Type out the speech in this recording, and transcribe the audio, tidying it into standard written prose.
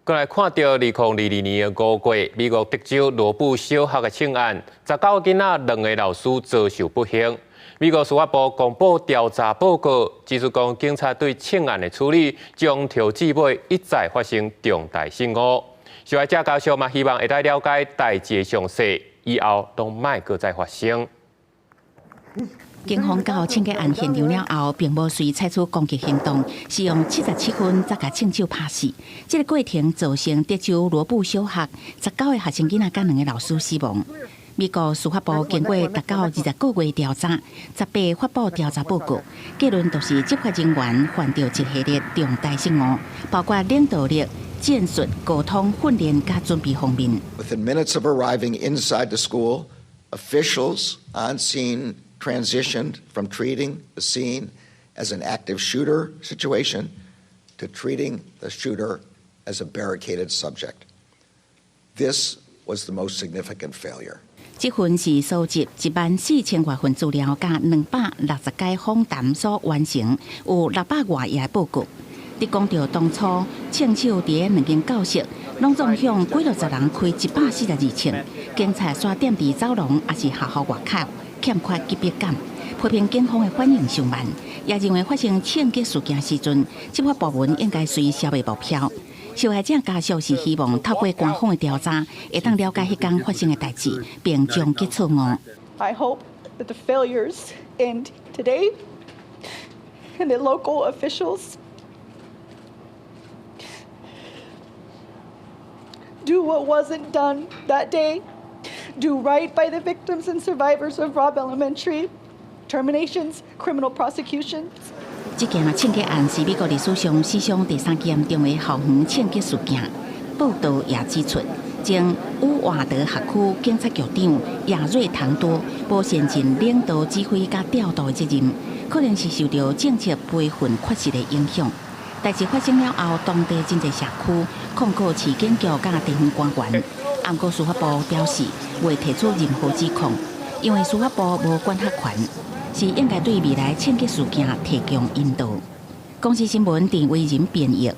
过来看到2022年5月，美国德州罗布小学的庆案，19个囡仔2个老师遭受不幸。美国司法部公布调查报告，指出讲警察对庆案的处理，从头至尾一再发生重大失误。受害者家属嘛希望会来了解代志详细，以后都莫搁再发生。 警方到庆家案现场了后，并无随采取攻击行动，是用77分才甲枪手拍死。这个过程造成德州罗布小学19个学生囡仔甲2个老师死亡。美国司法部经过达到20个月调查，18发布调查报告，结论就是执法人员犯着一系列重大失误，包括领导力、战术、沟通、训练甲准备方面。Within minutes of arriving inside the school, officials on scene transitioned from treating the scene as an active shooter situation to treating the shooter as a barricaded subject. This was the most significant failure. 这份是收集14000多份资料加260个访谈所完成，有600多页报告。伫讲到当初枪手伫2间教室，拢总向几60人开142枪，警察刷点伫走廊也是学校外口。 欠缺级别感，批评警方的反应上慢，也认为发生枪击事件时阵，执法部门应该随消灭目标。受害者家属是希望透过官方的调查，会当了解迄天发生的代志，并终结错误。I hope that the failures end today, and that local officials do what wasn't done that day. Do right by the victims and survivors of Robb Elementary, terminations, criminal prosecutions. 这件枪击案是美国历史上史上第3件严重的校园枪击事件。报道也指出，前乌瓦德辖区警察局长亚瑞唐多无先进领导指挥甲调度的责任，可能是受到政策培训缺失的影响。代志发生了后，当地真侪社区控告市警局甲地方官员。 不过司法部表示，未提出任何指控，因为司法部无管辖权，是应该对未来枪击事件提供引导。公司新闻陈伟仁编译。